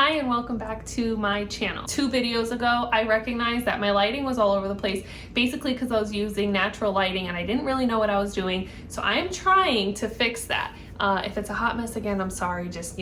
Hi and welcome back to my channel. 2 videos ago, I recognized that my lighting was all over the place, basically because I was using natural lighting and I didn't really know what I was doing. So I am trying to fix that. If it's a hot mess again, I'm sorry, just,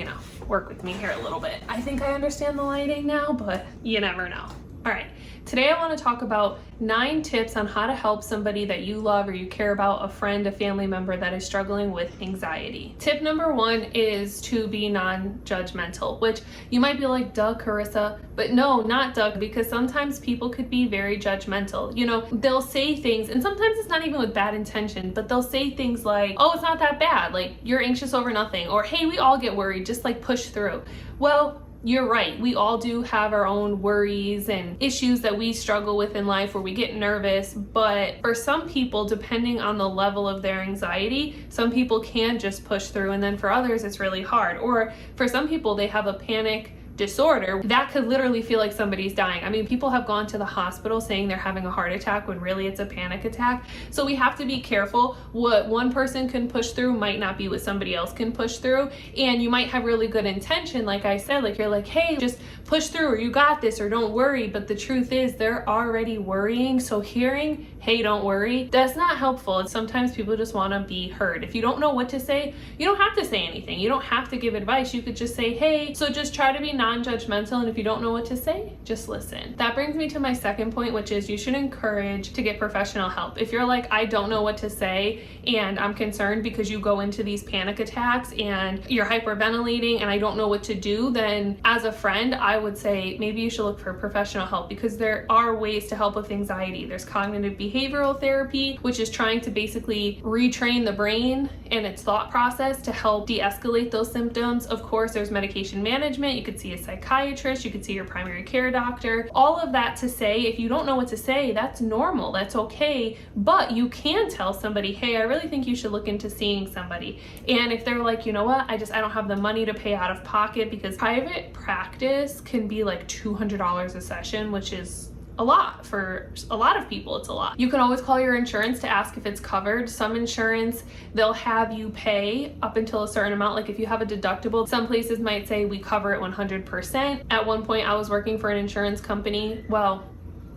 work with me here a little bit. I think I understand the lighting now, but you never know. All right, today I want to talk about 9 tips on how to help somebody that you love or you care about, a friend, a family member that is struggling with anxiety. Tip number 1 is to be non-judgmental, which you might be like, duh, Carissa, but no, not duh, because sometimes people could be very judgmental. They'll say things, and sometimes it's not even with bad intention, but they'll say things like, oh, it's not that bad, like you're anxious over nothing, or hey, we all get worried, just like push through. Well, you're right. We all do have our own worries and issues that we struggle with in life where we get nervous. But for some people, depending on the level of their anxiety, some people can just push through. And then for others, it's really hard. Or for some people, they have a panic disorder that could literally feel like somebody's dying. I mean, people have gone to the hospital saying they're having a heart attack when really it's a panic attack. So we have to be careful. What one person can push through might not be what somebody else can push through. And you might have really good intention, like I said, like you're like, hey, just push through, or you got this, or don't worry. But the truth is they're already worrying. So hearing, hey, don't worry, that's not helpful. Sometimes people just want to be heard. If you don't know what to say, you don't have to say anything. You don't have to give advice. You could just say, hey, so just try to be non-judgmental, and if you don't know what to say, just listen. That brings me to my second point, which is you should encourage to get professional help. If you're like, I don't know what to say and I'm concerned because you go into these panic attacks and you're hyperventilating and I don't know what to do, then as a friend, I would say maybe you should look for professional help, because there are ways to help with anxiety. There's cognitive behavioral therapy, which is trying to basically retrain the brain and its thought process to help de-escalate those symptoms. Of course, there's medication management. You could see a psychiatrist, you could see your primary care doctor. All of that to say, if you don't know what to say, that's normal, that's okay, but you can tell somebody, hey, I really think you should look into seeing somebody. And if they're like, you know what, I don't have the money to pay out of pocket, because private practice can be like $200 a session, which is a lot. For a lot of people, it's a lot. You can always call your insurance to ask if it's covered. Some insurance, they'll have you pay up until a certain amount. Like if you have a deductible, some places might say we cover it 100%. At one point I was working for an insurance company. Well,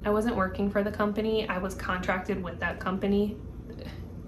I wasn't working for the company, I was contracted with that company.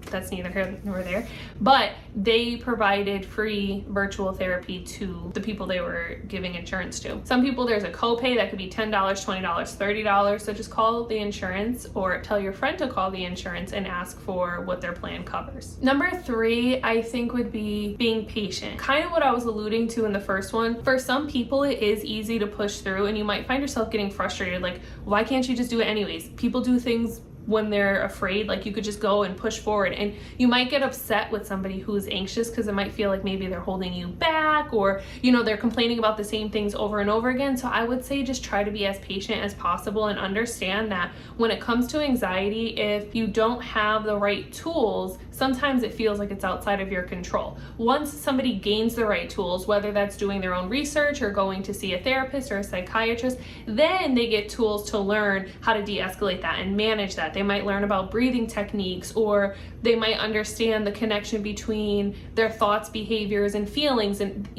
That's neither here nor there, but they provided free virtual therapy to the people they were giving insurance to. Some people, there's a copay that could be $10, $20, $30. So just call the insurance or tell your friend to call the insurance and ask for what their plan covers. Number 3, I think, would be being patient. Kind of what I was alluding to in the first one. For some people, it is easy to push through and you might find yourself getting frustrated. Like, why can't you just do it anyways? People do things when they're afraid, like you could just go and push forward, and you might get upset with somebody who's anxious because it might feel like maybe they're holding you back, or they're complaining about the same things over and over again. So I would say just try to be as patient as possible and understand that when it comes to anxiety, if you don't have the right tools, sometimes it feels like it's outside of your control. Once somebody gains the right tools, whether that's doing their own research or going to see a therapist or a psychiatrist, then they get tools to learn how to de-escalate that and manage that. They might learn about breathing techniques, or they might understand the connection between their thoughts, behaviors, and feelings. And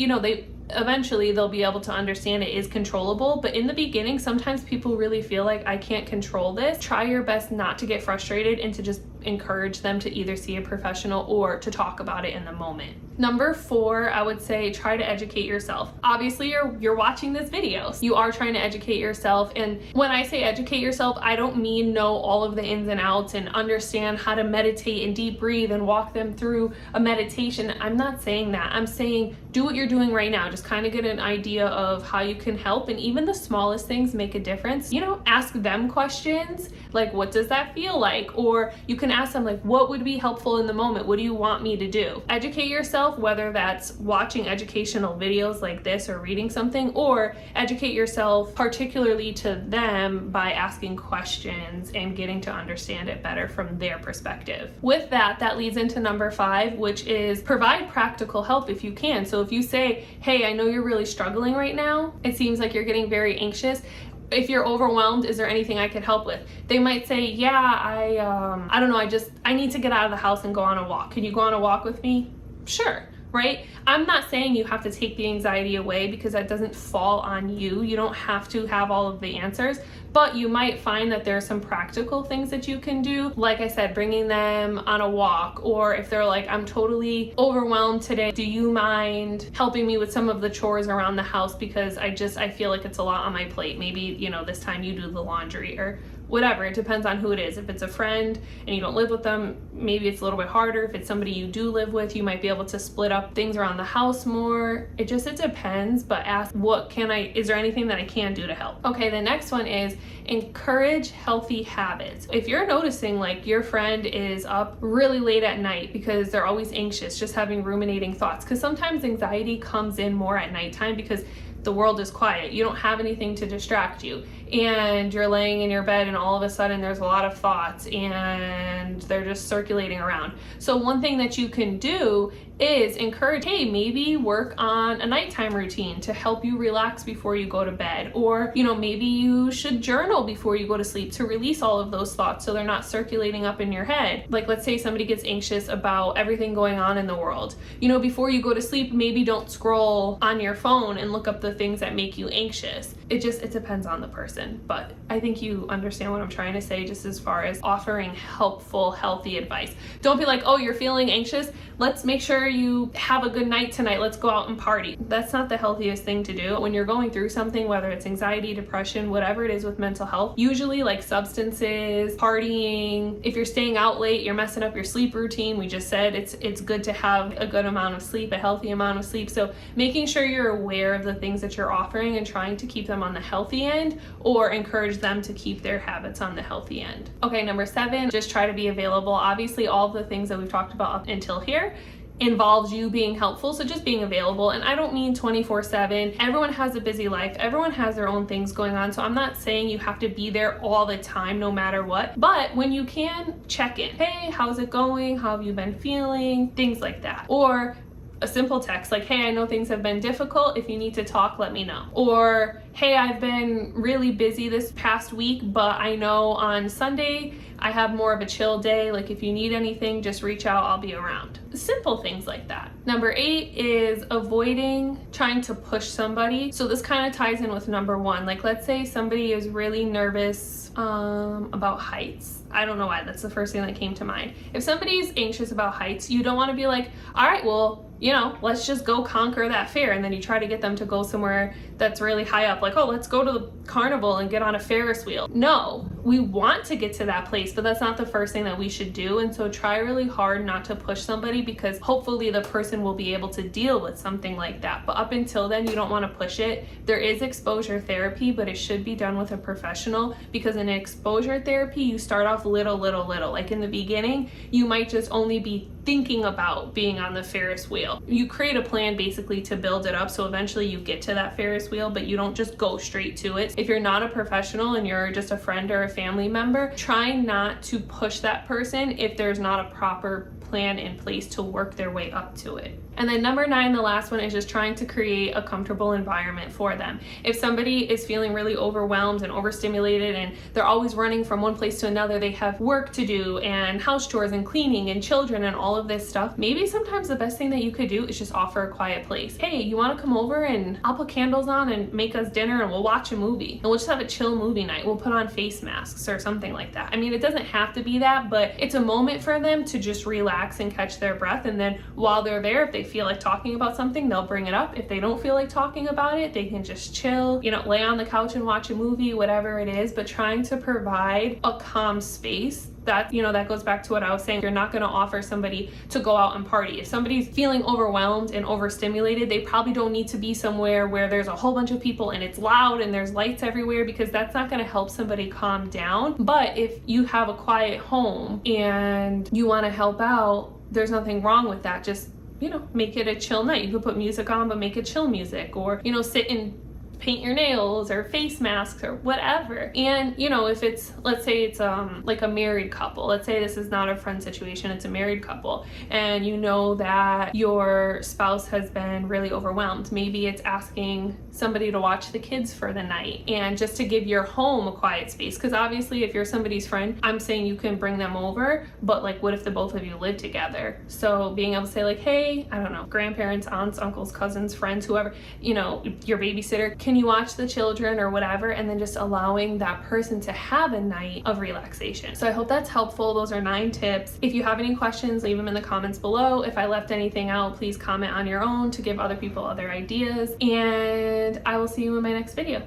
eventually they'll be able to understand it is controllable. But in the beginning, sometimes people really feel like, I can't control this. Try your best not to get frustrated and to just encourage them to either see a professional or to talk about it in the moment. Number 4, I would say try to educate yourself. Obviously, you're watching this video, so you are trying to educate yourself. And when I say educate yourself, I don't mean know all of the ins and outs and understand how to meditate and deep breathe and walk them through a meditation. I'm not saying that. I'm saying do what you're doing right now. Just kind of get an idea of how you can help, and even the smallest things make a difference. Ask them questions like, what does that feel like? Or you can ask them like, what would be helpful in the moment? What do you want me to do? Educate yourself, whether that's watching educational videos like this or reading something, or educate yourself particularly to them by asking questions and getting to understand it better from their perspective. With that, that leads into number 5, which is provide practical help if you can. So if you say, hey, I know you're really struggling right now, it seems like you're getting very anxious. If you're overwhelmed, is there anything I could help with? They might say, yeah, I don't know, I need to get out of the house and go on a walk. Can you go on a walk with me? Sure. right? I'm not saying you have to take the anxiety away, because that doesn't fall on you. You don't have to have all of the answers, but you might find that there are some practical things that you can do. Like I said, bringing them on a walk, or if they're like, I'm totally overwhelmed today, do you mind helping me with some of the chores around the house, because I feel like it's a lot on my plate. Maybe, you know, this time you do the laundry, or whatever. It depends on who it is. If it's a friend and you don't live with them, maybe it's a little bit harder. If it's somebody you do live with, you might be able to split up things around the house more. It depends, but ask, is there anything that I can do to help? Okay, the next one is encourage healthy habits. If you're noticing like your friend is up really late at night because they're always anxious, just having ruminating thoughts, because sometimes anxiety comes in more at nighttime because the world is quiet. You don't have anything to distract you, and you're laying in your bed and all of a sudden there's a lot of thoughts and they're just circulating around. So one thing that you can do is encourage, hey, maybe work on a nighttime routine to help you relax before you go to bed. Or, you know, maybe you should journal before you go to sleep to release all of those thoughts so they're not circulating up in your head. Like, let's say somebody gets anxious about everything going on in the world. You know, before you go to sleep, maybe don't scroll on your phone and look up the things that make you anxious. It depends on the person, but I think you understand what I'm trying to say, just as far as offering helpful, healthy advice. Don't be like, oh, you're feeling anxious, let's make sure you have a good night tonight, let's go out and party. That's not the healthiest thing to do. When you're going through something, whether it's anxiety, depression, whatever it is with mental health, usually like substances, partying, if you're staying out late, you're messing up your sleep routine. We just said it's good to have a good amount of sleep, a healthy amount of sleep. So making sure you're aware of the things that you're offering and trying to keep them on the healthy end, or encourage them to keep their habits on the healthy end. Okay, number 7, just try to be available. Obviously, all of the things that we've talked about up until here involves you being helpful, so just being available. And I don't mean 24/7. Everyone has a busy life, everyone has their own things going on, so I'm not saying you have to be there all the time no matter what, but when you can, check in. Hey, how's it going? How have you been feeling? Things like that. Or a simple text like, hey, I know things have been difficult, if you need to talk, let me know. Or, hey, I've been really busy this past week, but I know on Sunday I have more of a chill day, like if you need anything, just reach out, I'll be around. Simple things like that. Number 8 is avoiding trying to push somebody. So this kind of ties in with number 1. Like, let's say somebody is really nervous about heights. I don't know why, that's the first thing that came to mind. If somebody's anxious about heights, you don't want to be like, all right, well, you know, let's just go conquer that fear. And then you try to get them to go somewhere that's really high up, like, oh, let's go to the carnival and get on a Ferris wheel. No, we want to get to that place, but that's not the first thing that we should do. And so try really hard not to push somebody, because hopefully the person will be able to deal with something like that. But up until then, you don't want to push it. There is exposure therapy, but it should be done with a professional, because in exposure therapy, you start off little. Like in the beginning, you might just only be thinking about being on the Ferris wheel. You create a plan basically to build it up, so eventually you get to that Ferris wheel, but you don't just go straight to it. If you're not a professional and you're just a friend or a family member, try not to push that person if there's not a proper plan in place to work their way up to it. And then number 9, the last one, is just trying to create a comfortable environment for them. If somebody is feeling really overwhelmed and overstimulated and they're always running from one place to another, they have work to do and house chores and cleaning and children and all of this stuff, maybe sometimes the best thing that you could do is just offer a quiet place. Hey, you want to come over and I'll put candles on and make us dinner and we'll watch a movie and we'll just have a chill movie night. We'll put on face masks or something like that. I mean, it doesn't have to be that, but it's a moment for them to just relax and catch their breath. And then while they're there, if they feel like talking about something, they'll bring it up. If they don't feel like talking about it, they can just chill, you know, lay on the couch and watch a movie, whatever it is. But trying to provide a calm space, that, you know, that goes back to what I was saying. You're not going to offer somebody to go out and party. If somebody's feeling overwhelmed and overstimulated, they probably don't need to be somewhere where there's a whole bunch of people and it's loud and there's lights everywhere, because that's not going to help somebody calm down. But if you have a quiet home and you want to help out, there's nothing wrong with that. Just, you know, make it a chill night. You could put music on, but make it chill music, or, you know, sit and paint your nails or face masks or whatever. And you know, if it's, let's say it's like a married couple, let's say this is not a friend situation, it's a married couple, and you know that your spouse has been really overwhelmed. Maybe it's asking somebody to watch the kids for the night and just to give your home a quiet space. Because obviously if you're somebody's friend, I'm saying you can bring them over, but like what if the both of you live together? So being able to say like, hey, I don't know, grandparents, aunts, uncles, cousins, friends, whoever, you know, your babysitter, can you watch the children or whatever? And then just allowing that person to have a night of relaxation. So I hope that's helpful. Those are 9 tips. If you have any questions, leave them in the comments below. If I left anything out, please comment on your own to give other people other ideas. And I will see you in my next video.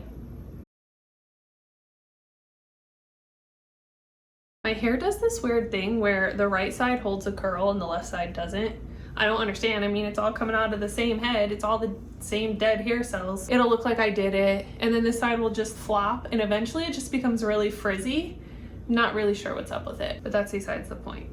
My hair does this weird thing where the right side holds a curl and the left side doesn't. I don't understand. I mean, it's all coming out of the same head. It's all the same dead hair cells. It'll look like I did it, and then this side will just flop, and eventually it just becomes really frizzy. Not really sure what's up with it, but that's besides the point.